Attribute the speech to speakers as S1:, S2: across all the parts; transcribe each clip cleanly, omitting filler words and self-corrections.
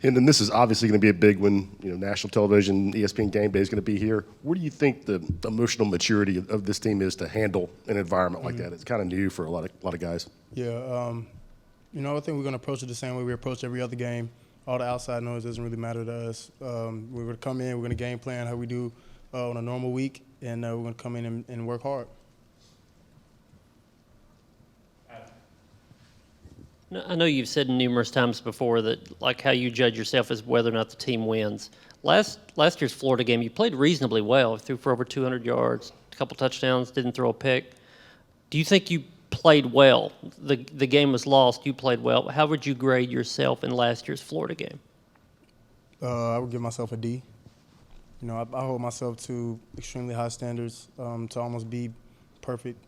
S1: Hendon, this is obviously going to be a big one. National television, ESPN Game Day is going to be here. Where do you think the emotional maturity of this team is to handle an environment like that? It's kind of new for a lot of guys.
S2: Yeah, I think we're going to approach it the same way we approach every other game. All the outside noise doesn't really matter to us. We're going to come in, we're going to game plan how we do on a normal week, and we're going to come in and work hard.
S3: I know you've said numerous times before that, like, how you judge yourself is whether or not the team wins. Last year's Florida game, you played reasonably well. Threw for over 200 yards, a couple touchdowns, didn't throw a pick. Do you think you played well? The game was lost. You played well. How would you grade yourself in last year's Florida game?
S2: I would give myself a D. I hold myself to extremely high standards to almost be perfect,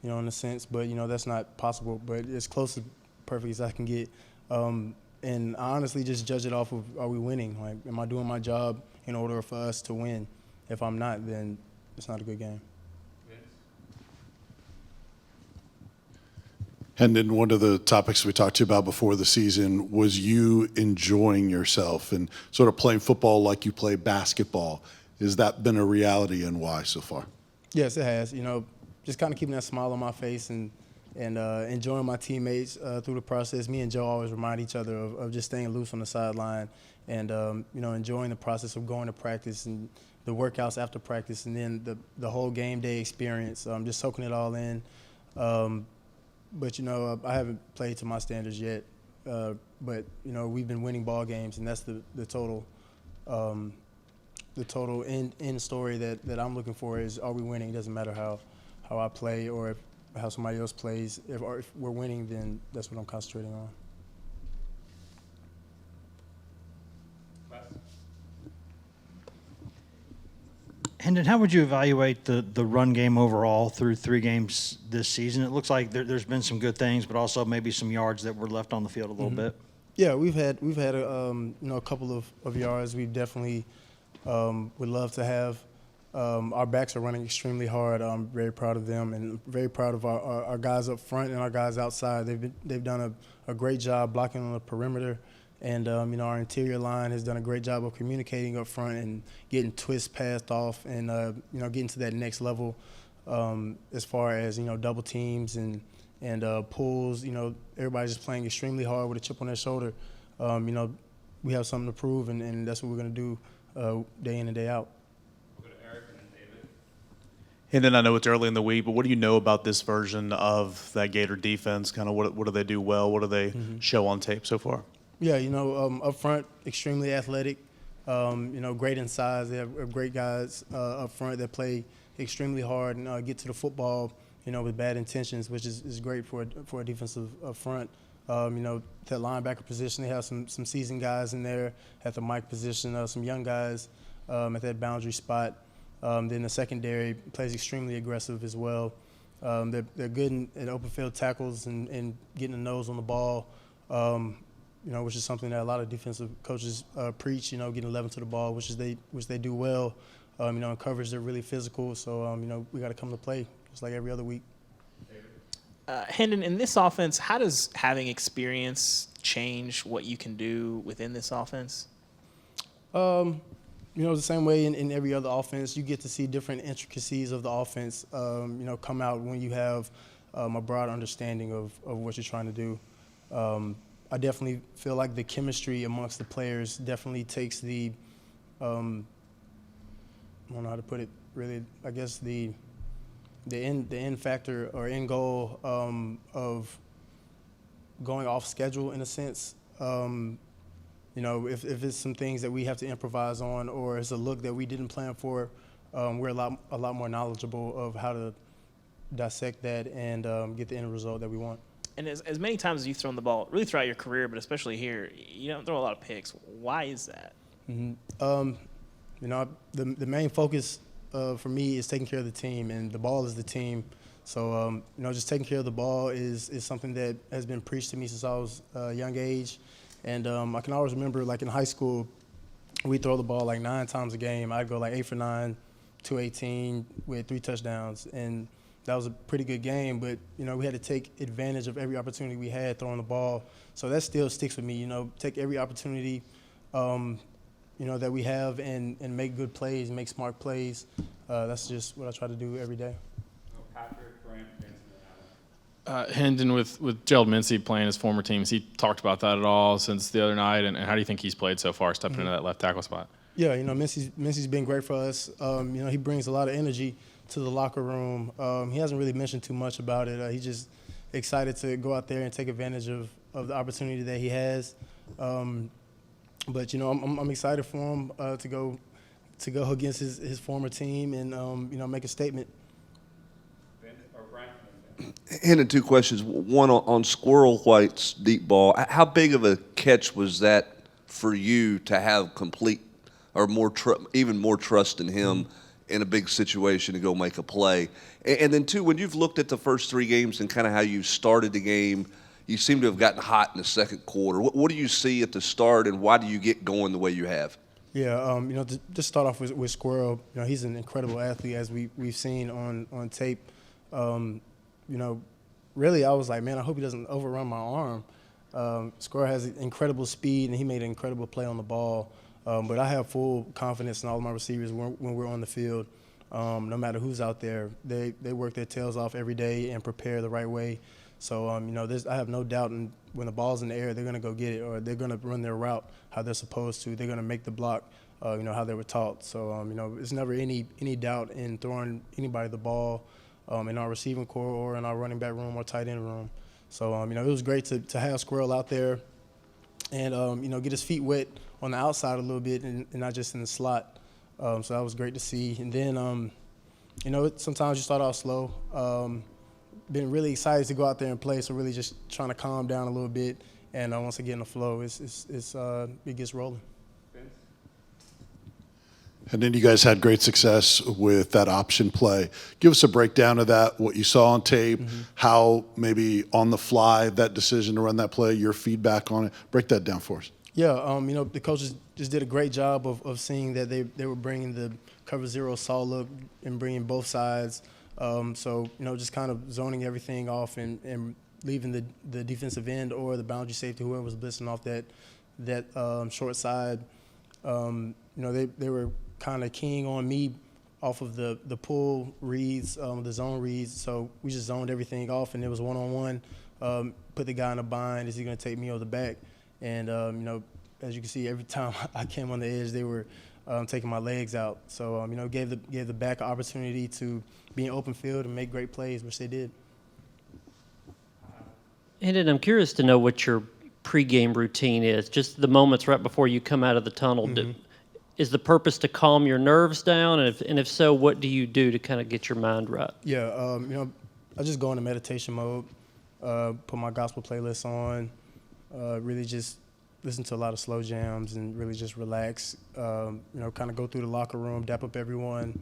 S2: in a sense. But, that's not possible. But as close to perfect as I can get. And I honestly just judge it off of, are we winning? Like, am I doing my job in order for us to win? If I'm not, then it's not a good game.
S4: Hendon, one of the topics we talked to you about before the season was you enjoying yourself and sort of playing football like you play basketball. Has that been a reality, and why so far?
S2: Yes, it has. Just kind of keeping that smile on my face and enjoying my teammates through the process. Me and Joe always remind each other of just staying loose on the sideline and, enjoying the process of going to practice and the workouts after practice, and then the whole game day experience, just soaking it all in. But, I haven't played to my standards yet. But, we've been winning ball games, and that's the total end story that I'm looking for is, are we winning? It doesn't matter how I play or how somebody else plays. If we're winning, then that's what I'm concentrating on.
S5: Hendon, how would you evaluate the run game overall through 3 games this season? It looks like there's been some good things, but also maybe some yards that were left on the field a little bit.
S2: Yeah, we've had a couple of yards. We definitely would love to have. Our backs are running extremely hard. I'm very proud of them and very proud of our guys up front and our guys outside. They've done a great job blocking on the perimeter, and our interior line has done a great job of communicating up front and getting twists passed off and getting to that next level as far as double teams and pulls. Everybody's just playing extremely hard with a chip on their shoulder. We have something to prove, and that's what we're going to do day in and day out.
S6: Hendon, I know it's early in the week, but what do you know about this version of that Gator defense? Kind of what do they do well? What do they show on tape so far?
S2: Yeah, up front, extremely athletic, great in size. They have great guys up front that play extremely hard and get to the football, with bad intentions, which is great for a defensive up front. That linebacker position, they have some seasoned guys in there. At the Mike position, some young guys at that boundary spot. Then the secondary plays extremely aggressive as well. They're good in open field tackles and getting the nose on the ball, which is something that a lot of defensive coaches preach. Getting 11 to the ball, which they do well. In coverage they're really physical. So we got to come to play just like every other week.
S7: Hendon, in this offense, how does having experience change what you can do within this offense?
S2: The same way in every other offense, you get to see different intricacies of the offense, come out when you have a broad understanding of what you're trying to do. I definitely feel like the chemistry amongst the players definitely takes I don't know how to put it really, I guess the end factor or end goal of going off schedule in a sense. If it's some things that we have to improvise on or it's a look that we didn't plan for, we're a lot more knowledgeable of how to dissect that and get the end result that we want.
S7: And as many times as you've thrown the ball, really throughout your career, but especially here, you don't throw a lot of picks. Why is that?
S2: The main focus for me is taking care of the team, and the ball is the team. So, just taking care of the ball is something that has been preached to me since I was a young age. And I can always remember, like in high school, we throw the ball like 9 times a game. I'd go like 8 for 9, 218 with 3 touchdowns. And that was a pretty good game, but, we had to take advantage of every opportunity we had throwing the ball. So that still sticks with me, take every opportunity, that we have and make good plays, make smart plays. That's just what I try to do every day.
S8: Hendon, with Gerald Mincey playing his former team, has he talked about that at all since the other night? And how do you think he's played so far, stepping into that left tackle spot?
S2: Yeah, Mincey's been great for us. He brings a lot of energy to the locker room. He hasn't really mentioned too much about it. He's just excited to go out there and take advantage of the opportunity that he has. But I'm excited for him to go against his former team and make a statement.
S9: Hendon, two questions. One on Squirrel White's deep ball. How big of a catch was that for you to have complete or even more trust in him in a big situation to go make a play? And then two, when you've looked at the first three games and kind of how you started the game, you seem to have gotten hot in the second quarter. What do you see at the start, and why do you get going the way you have?
S2: Yeah, to just start off with Squirrel, he's an incredible athlete, as we've seen on tape. Really, I was like, man, I hope he doesn't overrun my arm. Squirrel has incredible speed, and he made an incredible play on the ball. But I have full confidence in all of my receivers when we're on the field. No matter who's out there, they work their tails off every day and prepare the right way. So, I have no doubt when the ball's in the air, they're going to go get it, or they're going to run their route how they're supposed to. They're going to make the block, how they were taught. So, there's never any doubt in throwing anybody the ball in our receiving core or in our running back room or tight end room. So, it was great to have Squirrel out there and, get his feet wet on the outside a little bit and not just in the slot. So that was great to see. And then, sometimes you start off slow. Been really excited to go out there and play, so really just trying to calm down a little bit. And once I get in the flow, it gets rolling.
S4: And then you guys had great success with that option play. Give us a breakdown of that, what you saw on tape, how maybe on the fly that decision to run that play, your feedback on it. Break that down for us.
S2: Yeah, the coaches just did a great job of seeing that they were bringing the cover zero saw look and bringing both sides. So, just kind of zoning everything off and leaving the defensive end or the boundary safety, whoever was blitzing off that short side. They were kind of keying on me off of the pull reads, the zone reads. So we just zoned everything off, and it was one-on-one. Put the guy in a bind. Is he going to take me over the back? And, as you can see, every time I came on the edge, they were taking my legs out. So, gave the back an opportunity to be in open field and make great plays, which they did.
S3: And I'm curious to know what your pregame routine is, just the moments right before you come out of the tunnel. Is the purpose to calm your nerves down? And if so, what do you do to kind of get your mind right?
S2: Yeah, I just go into meditation mode, put my gospel playlist on, really just listen to a lot of slow jams and really just relax, kind of go through the locker room, dap up everyone,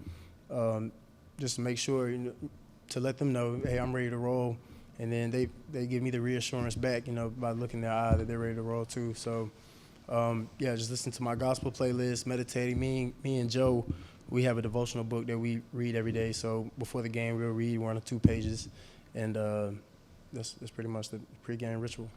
S2: just to make sure, to let them know, hey, I'm ready to roll. And then they give me the reassurance back, by looking in their eye that they're ready to roll too. So, just listen to my gospel playlist, meditating. Me and Joe, we have a devotional book that we read every day. So before the game, we'll read 1 or 2 pages. And that's pretty much the pregame ritual.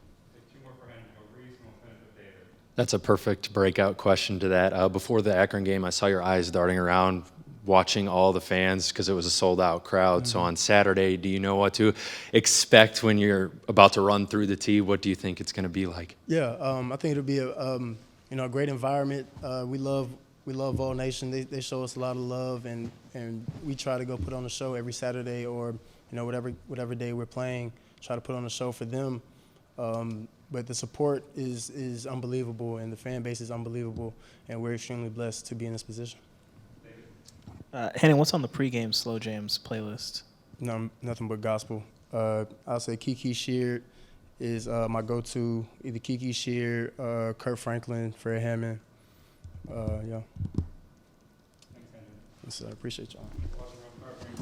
S10: That's a perfect breakout question to that. Before the Akron game, I saw your eyes darting around watching all the fans because it was a sold-out crowd. So on Saturday, do you know what to expect when you're about to run through the tee? What do you think it's going to be like?
S2: Yeah, I think it'll be a great environment. We love Vol Nation. They show us a lot of love, and we try to go put on a show every Saturday or whatever day we're playing. Try to put on a show for them. But the support is unbelievable, and the fan base is unbelievable, and we're extremely blessed to be in this position.
S7: Hendon, what's on the pregame slow jams playlist?
S2: No, nothing but gospel. I'll say Kiki Sheard is my go-to. Either Kiki Sheard, Kurt Franklin, Fred Hammond. Yeah. Thanks, I appreciate y'all.